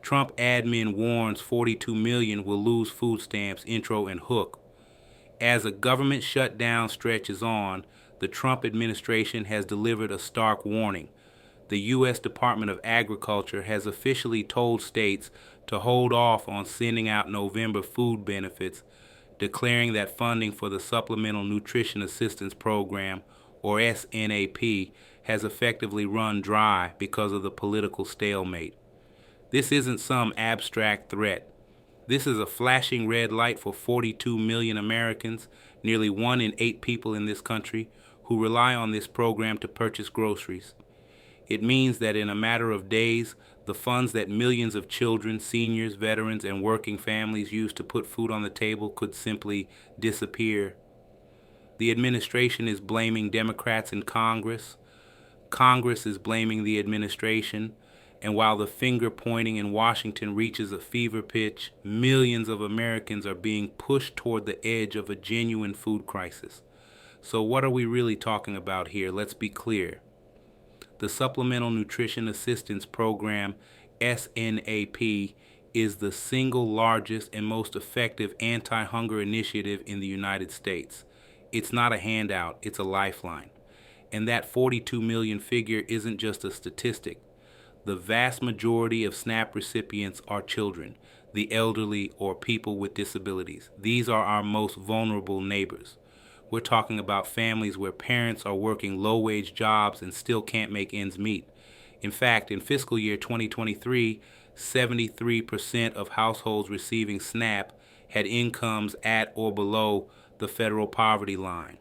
Trump admin warns 42 million will lose food stamps, intro, and hook. As a government shutdown stretches on, the Trump administration has delivered a stark warning. The U.S. Department of Agriculture has officially told states to hold off on sending out November food benefits, declaring that funding for the Supplemental Nutrition Assistance Program, or SNAP, has effectively run dry because of the political stalemate. This isn't some abstract threat. This is a flashing red light for 42 million Americans, nearly 1 in 8 people in this country, who rely on this program to purchase groceries. It means that in a matter of days, the funds that millions of children, seniors, veterans, and working families use to put food on the table could simply disappear. The administration is blaming Democrats in Congress. Congress is blaming the administration. And while the finger pointing in Washington reaches a fever pitch, millions of Americans are being pushed toward the edge of a genuine food crisis. So what are we really talking about here? Let's be clear. The Supplemental Nutrition Assistance Program, SNAP, is the single largest and most effective anti-hunger initiative in the United States. It's not a handout, it's a lifeline. And that 42 million figure isn't just a statistic. The vast majority of SNAP recipients are children, the elderly, or people with disabilities. These are our most vulnerable neighbors. We're talking about families where parents are working low-wage jobs and still can't make ends meet. In fact, in fiscal year 2023, 73% of households receiving SNAP had incomes at or below the federal poverty line.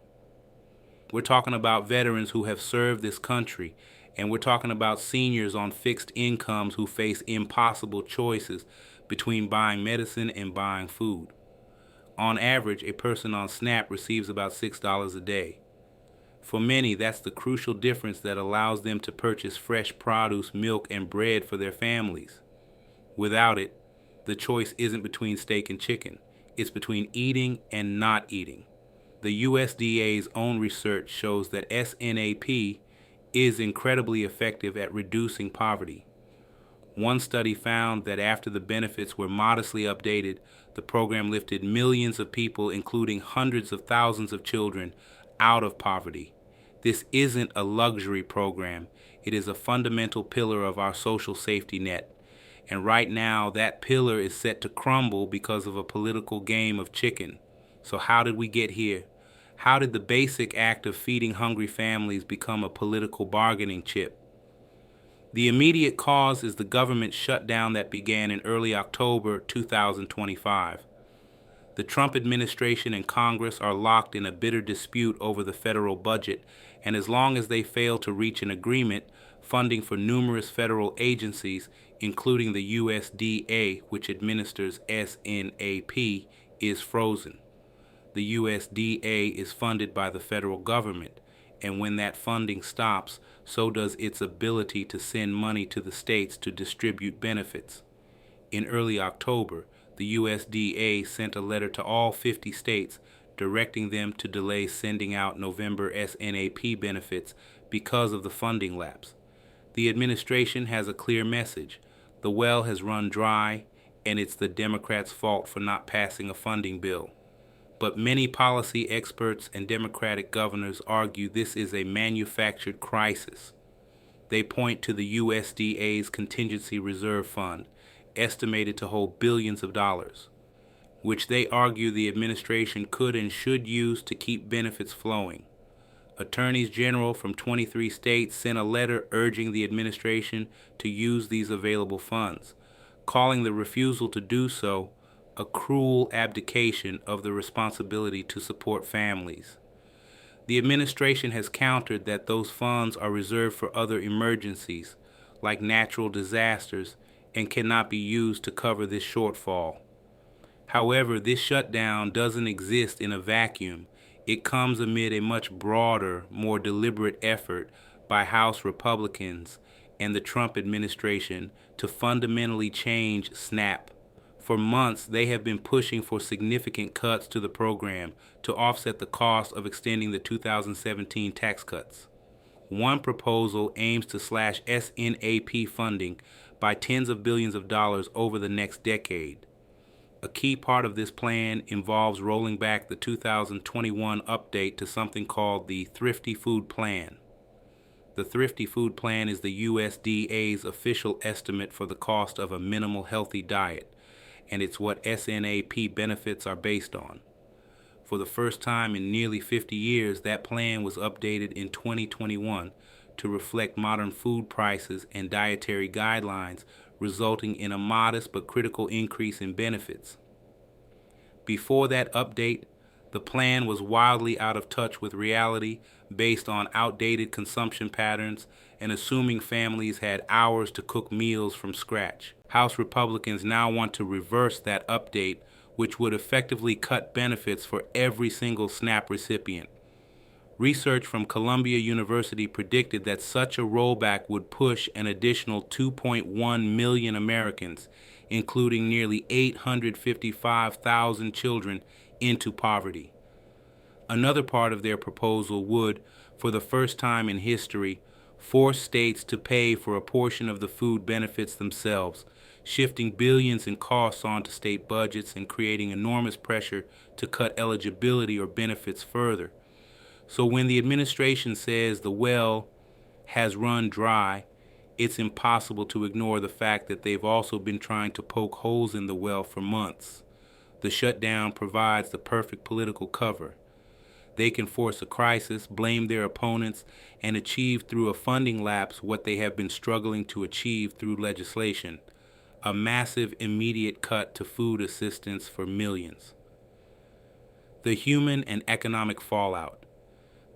We're talking about veterans who have served this country, and we're talking about seniors on fixed incomes who face impossible choices between buying medicine and buying food. On average, a person on SNAP receives about $6 a day. For many, that's the crucial difference that allows them to purchase fresh produce, milk, and bread for their families. Without it, the choice isn't between steak and chicken. It's between eating and not eating. The USDA's own research shows that SNAP is incredibly effective at reducing poverty. One study found that after the benefits were modestly updated, the program lifted millions of people, including hundreds of thousands of children, out of poverty. This isn't a luxury program. It is a fundamental pillar of our social safety net. And right now, that pillar is set to crumble because of a political game of chicken. So how did we get here? How did the basic act of feeding hungry families become a political bargaining chip? The immediate cause is the government shutdown that began in early October 2025. The Trump administration and Congress are locked in a bitter dispute over the federal budget, and as long as they fail to reach an agreement, funding for numerous federal agencies, including the USDA, which administers SNAP, is frozen. The USDA is funded by the federal government, and when that funding stops, so does its ability to send money to the states to distribute benefits. In early October, the USDA sent a letter to all 50 states directing them to delay sending out November SNAP benefits because of the funding lapse. The administration has a clear message. The well has run dry, and it's the Democrats' fault for not passing a funding bill. But many policy experts and Democratic governors argue this is a manufactured crisis. They point to the USDA's Contingency Reserve Fund, estimated to hold billions of dollars, which they argue the administration could and should use to keep benefits flowing. Attorneys general from 23 states sent a letter urging the administration to use these available funds, calling the refusal to do so a cruel abdication of the responsibility to support families. The administration has countered that those funds are reserved for other emergencies, like natural disasters, and cannot be used to cover this shortfall. However, this shutdown doesn't exist in a vacuum. It comes amid a much broader, more deliberate effort by House Republicans and the Trump administration to fundamentally change SNAP. For months, they have been pushing for significant cuts to the program to offset the cost of extending the 2017 tax cuts. One proposal aims to slash SNAP funding by tens of billions of dollars over the next decade. A key part of this plan involves rolling back the 2021 update to something called the Thrifty Food Plan. The Thrifty Food Plan is the USDA's official estimate for the cost of a minimal healthy diet, and it's what SNAP benefits are based on. For the first time in nearly 50 years, that plan was updated in 2021 to reflect modern food prices and dietary guidelines, resulting in a modest but critical increase in benefits. Before that update, the plan was wildly out of touch with reality based on outdated consumption patterns and assuming families had hours to cook meals from scratch. House Republicans now want to reverse that update, which would effectively cut benefits for every single SNAP recipient. Research from Columbia University predicted that such a rollback would push an additional 2.1 million Americans, including nearly 855,000 children, into poverty. Another part of their proposal would, for the first time in history, force states to pay for a portion of the food benefits themselves, shifting billions in costs onto state budgets and creating enormous pressure to cut eligibility or benefits further. So when the administration says the well has run dry, it's impossible to ignore the fact that they've also been trying to poke holes in the well for months. The shutdown provides the perfect political cover. They can force a crisis, blame their opponents, and achieve through a funding lapse what they have been struggling to achieve through legislation: a massive immediate cut to food assistance for millions. The human and economic fallout.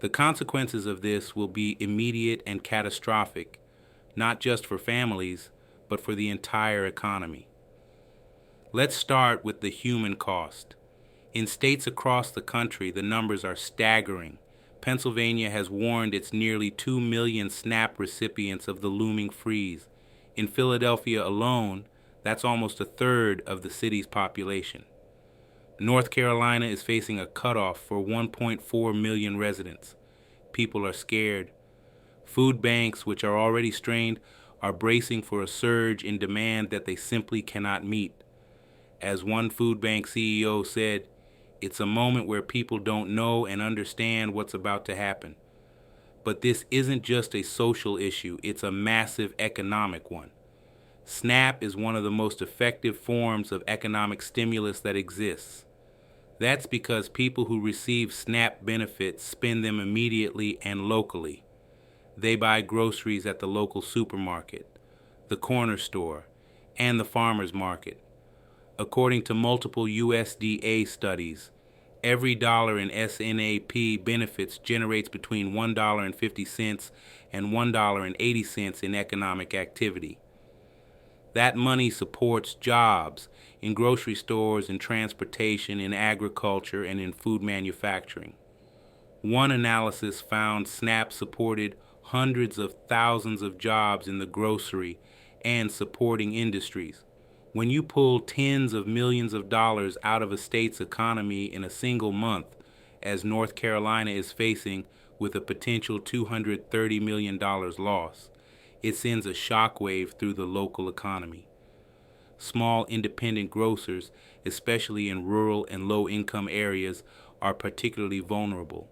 The consequences of this will be immediate and catastrophic, not just for families, but for the entire economy. Let's start with the human cost. In states across the country, the numbers are staggering. Pennsylvania has warned its nearly 2 million SNAP recipients of the looming freeze. In Philadelphia alone, that's almost a third of the city's population. North Carolina is facing a cutoff for 1.4 million residents. People are scared. Food banks, which are already strained, are bracing for a surge in demand that they simply cannot meet. As one food bank CEO said, "It's a moment where people don't know and understand what's about to happen." But this isn't just a social issue, it's a massive economic one. SNAP is one of the most effective forms of economic stimulus that exists. That's because people who receive SNAP benefits spend them immediately and locally. They buy groceries at the local supermarket, the corner store, and the farmer's market. According to multiple USDA studies, every dollar in SNAP benefits generates between $1.50 and $1.80 in economic activity. That money supports jobs in grocery stores, in transportation, in agriculture, and in food manufacturing. One analysis found SNAP supported hundreds of thousands of jobs in the grocery and supporting industries. When you pull tens of millions of dollars out of a state's economy in a single month, as North Carolina is facing with a potential $230 million loss, it sends a shockwave through the local economy. Small independent grocers, especially in rural and low-income areas, are particularly vulnerable.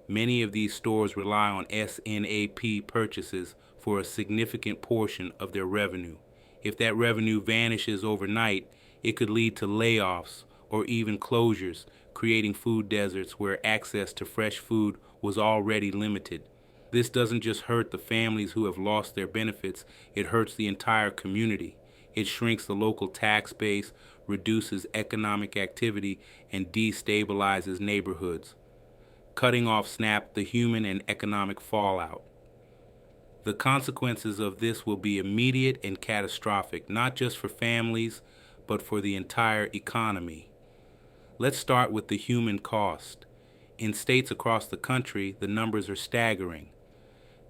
Many of these stores rely on SNAP purchases for a significant portion of their revenue. If that revenue vanishes overnight, it could lead to layoffs or even closures, creating food deserts where access to fresh food was already limited. This doesn't just hurt the families who have lost their benefits, it hurts the entire community. It shrinks the local tax base, reduces economic activity, and destabilizes neighborhoods. Cutting off SNAP, the human and economic fallout. The consequences of this will be immediate and catastrophic, not just for families, but for the entire economy. Let's start with the human cost. In states across the country, the numbers are staggering.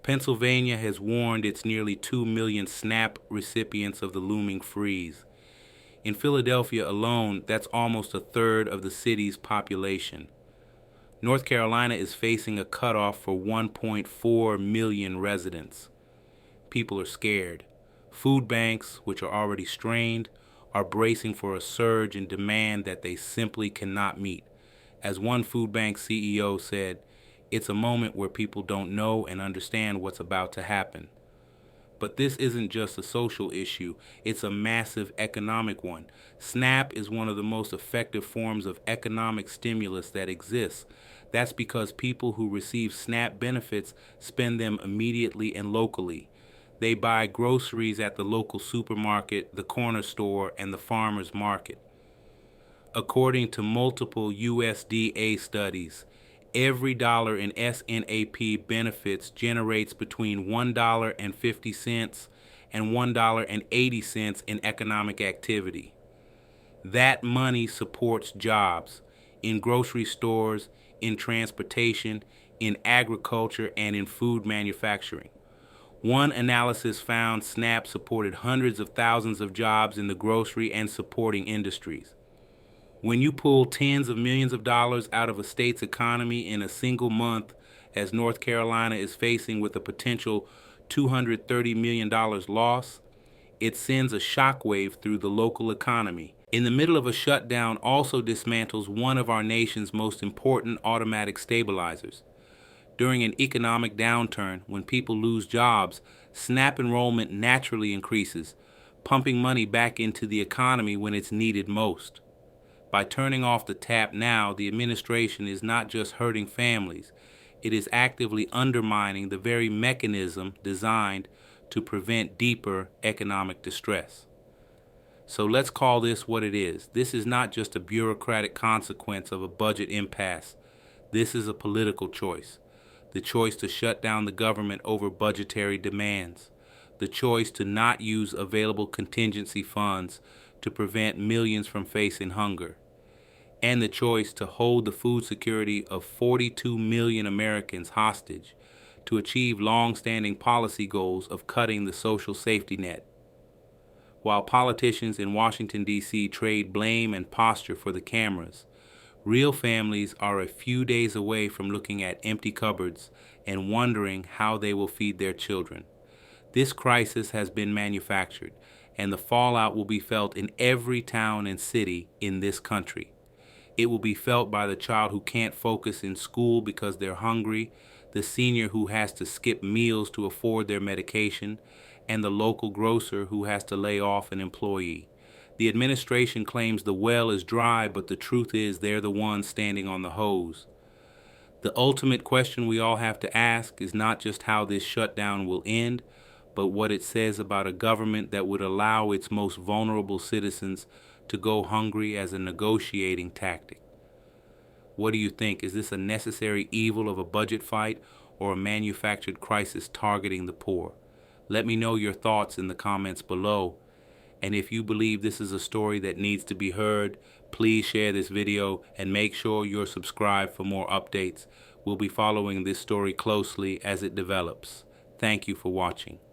Pennsylvania has warned its nearly 2 million SNAP recipients of the looming freeze. In Philadelphia alone, that's almost a third of the city's population. North Carolina is facing a cutoff for 1.4 million residents. People are scared. Food banks, which are already strained, are bracing for a surge in demand that they simply cannot meet. As one food bank CEO said, "It's a moment where people don't know and understand what's about to happen." But this isn't just a social issue, it's a massive economic one. SNAP is one of the most effective forms of economic stimulus that exists. That's because people who receive SNAP benefits spend them immediately and locally. They buy groceries at the local supermarket, the corner store, and the farmer's market. According to multiple USDA studies, every dollar in SNAP benefits generates between $1.50 and $1.80 in economic activity. That money supports jobs in grocery stores, in transportation, in agriculture, and in food manufacturing. One analysis found SNAP supported hundreds of thousands of jobs in the grocery and supporting industries. When you pull tens of millions of dollars out of a state's economy in a single month, as North Carolina is facing with a potential $230 million loss, it sends a shockwave through the local economy. In the middle of a shutdown also dismantles one of our nation's most important automatic stabilizers. During an economic downturn, when people lose jobs, SNAP enrollment naturally increases, pumping money back into the economy when it's needed most. By turning off the tap now, the administration is not just hurting families, it is actively undermining the very mechanism designed to prevent deeper economic distress. So let's call this what it is. This is not just a bureaucratic consequence of a budget impasse. This is a political choice. The choice to shut down the government over budgetary demands. The choice to not use available contingency funds to prevent millions from facing hunger. And the choice to hold the food security of 42 million Americans hostage to achieve long-standing policy goals of cutting the social safety net. While politicians in Washington, D.C. trade blame and posture for the cameras, real families are a few days away from looking at empty cupboards and wondering how they will feed their children. This crisis has been manufactured, and the fallout will be felt in every town and city in this country. It will be felt by the child who can't focus in school because they're hungry, the senior who has to skip meals to afford their medication, and the local grocer who has to lay off an employee. The administration claims the well is dry, but the truth is they're the ones standing on the hose. The ultimate question we all have to ask is not just how this shutdown will end, but what it says about a government that would allow its most vulnerable citizens to go hungry as a negotiating tactic. What do you think? Is this a necessary evil of a budget fight or a manufactured crisis targeting the poor? Let me know your thoughts in the comments below. And if you believe this is a story that needs to be heard, please share this video and make sure you're subscribed for more updates. We'll be following this story closely as it develops. Thank you for watching.